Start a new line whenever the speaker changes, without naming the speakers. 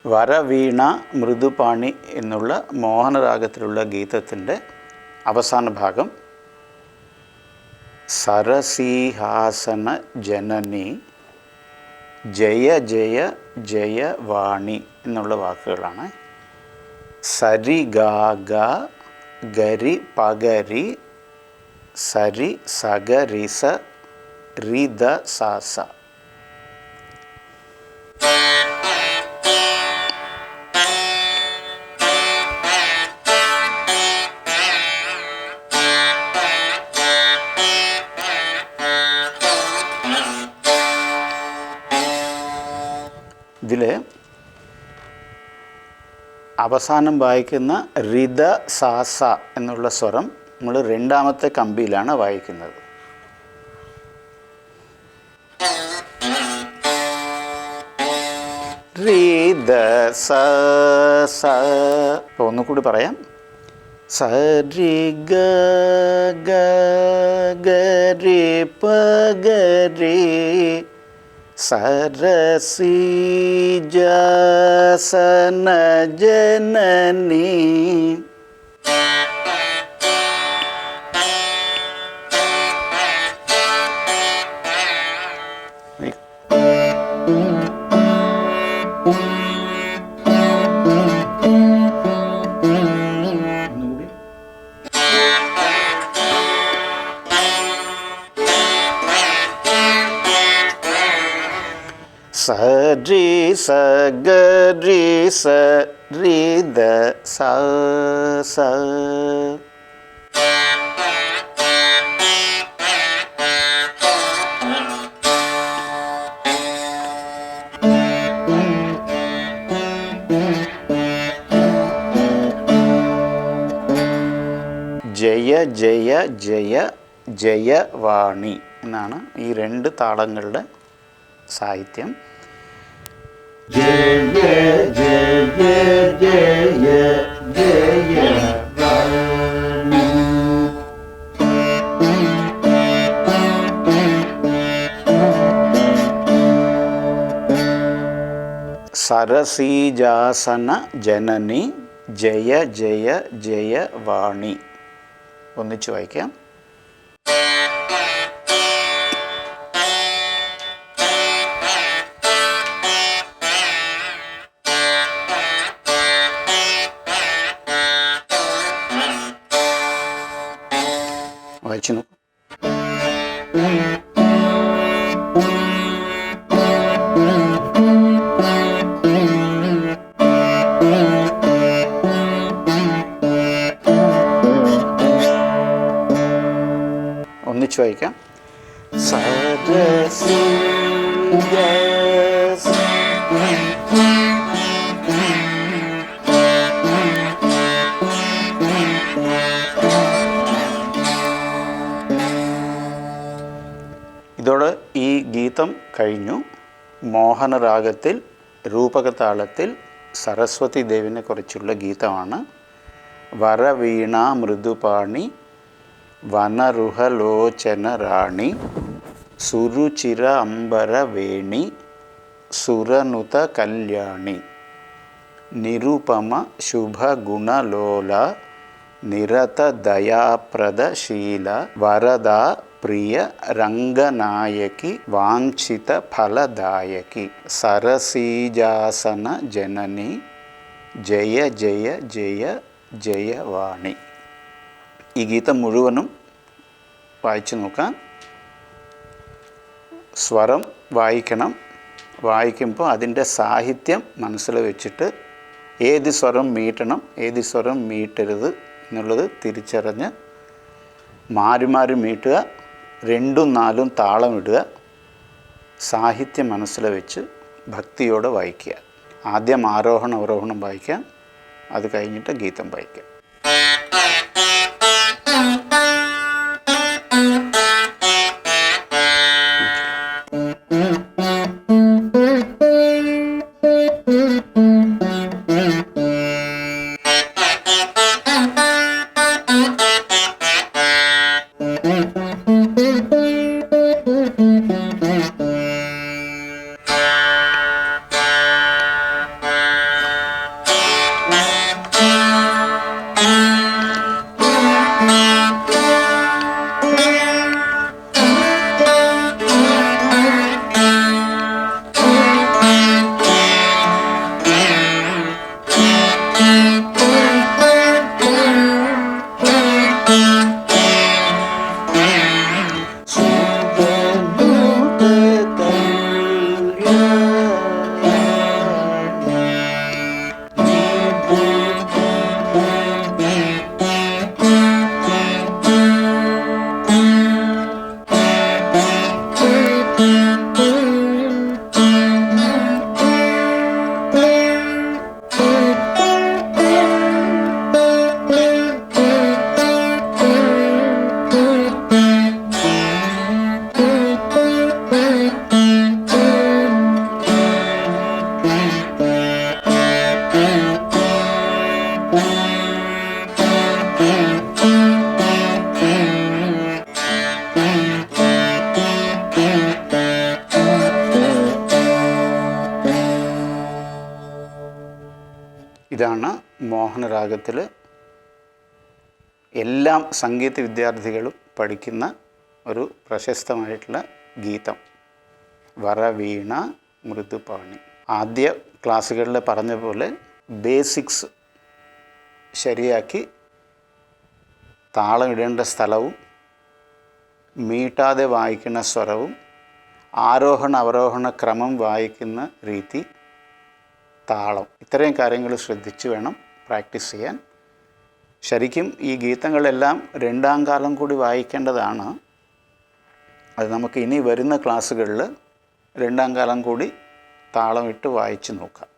വരവീണ മൃദുപാണി എന്നുള്ള മോഹനരാഗത്തിലുള്ള ഗീതത്തിൻ്റെ അവസാന ഭാഗം സരസീഹാസന ജനനി ജയ ജയ ജയ വാണി എന്നുള്ള വാക്കുകളാണ്. സരി ഗാ ഗ ഗരി പഗരി സരി സഗരിസ റിദ സാസ. ഇതിൽ അവസാനം വായിക്കുന്ന റിദ സാസ എന്നുള്ള സ്വരം നമ്മൾ രണ്ടാമത്തെ കമ്പിയിലാണ് വായിക്കുന്നത്. റിദ സ. ഒന്നുകൂടി പറയാം. സരി ഗ ഗരി പഗരി സരസീജാസന ജനനി. സരി സഗരി സരിദ സാസ. ജയ ജയ ജയ ജയവാണി എന്നാണ് ഈ രണ്ട് താളങ്ങളുടെ സാഹിത്യം. ജയ ജയ ജയ ജയവാണി. സരസീജാസന ജനനി ജയ ജയ ജയവാണി. ഒന്നിച്ചു വായിക്കാം. വായിച്ചു നോക്കൂ. ഒന്നിച്ചു വായിക്കാം. ഇതോടെ ഈ ഗീതം കഴിഞ്ഞു. മോഹനരാഗത്തിൽ രൂപകതാളത്തിൽ സരസ്വതി ദേവിനെ കുറിച്ചുള്ള ഗീതമാണ്. വരവീണ മൃദുപാണി വനരുഹലോചന റാണി സുരുചിര അംബര വേണി സുരനുത കല്യാണി നിരുപമ ശുഭഗുണലോല നിരത ദയാപ്രദശീല വരദാ പ്രിയ രംഗനായകി വാഞ്ചിത ഫലദായകി സരസീജാസന ജനനി ജയ ജയ ജയ ജയവാണി. ഈ ഗീതം മുഴുവനും വായിച്ചു നോക്കാം. സ്വരം വായിക്കണം. വായിക്കുമ്പോൾ അതിൻ്റെ സാഹിത്യം മനസ്സിൽ വെച്ചിട്ട് ഏത് സ്വരം മീട്ടണം ഏത് സ്വരം മീട്ടരുത് എന്നുള്ളത് തിരിച്ചറിഞ്ഞ് മാറി മാറി മീട്ടുക. 2ഉം 4ഉം താളം ഇടുക. സാഹിത്യം മനസ്സിൽ വെച്ച് ഭക്തിയോടെ വായിക്കുക. ആദ്യം ആരോഹണം അവരോഹണം വായിക്കാം. അത് കഴിഞ്ഞിട്ട് ഗീതം വായിക്കാം. ഇതാണ് മോഹനരാഗത്തിൽ എല്ലാ സംഗീത വിദ്യാർത്ഥികളും പഠിക്കുന്ന ഒരു പ്രശസ്തമായിട്ടുള്ള ഗീതം, വരവീണ മൃദുപാണി. ആദ്യ ക്ലാസ്സുകളിൽ പറഞ്ഞ പോലെ ബേസിക്സ് ശരിയാക്കി താളം ഇടേണ്ട സ്ഥലവും മീട്ടാതെ വായിക്കുന്ന സ്വരവും ആരോഹണ അവരോഹണ ക്രമം വായിക്കുന്ന രീതി, താളം, ഇത്രയും കാര്യങ്ങൾ ശ്രദ്ധിച്ച് വേണം പ്രാക്ടീസ് ചെയ്യാൻ. ശരിക്കും ഈ ഗീതങ്ങളെല്ലാം രണ്ടാം കാലം കൂടി വായിക്കേണ്ടതാണ്. അത് നമുക്ക് ഇനി വരുന്ന ക്ലാസ്സുകളിൽ രണ്ടാം കാലം കൂടി താളം ഇട്ട് വായിച്ച് നോക്കാം.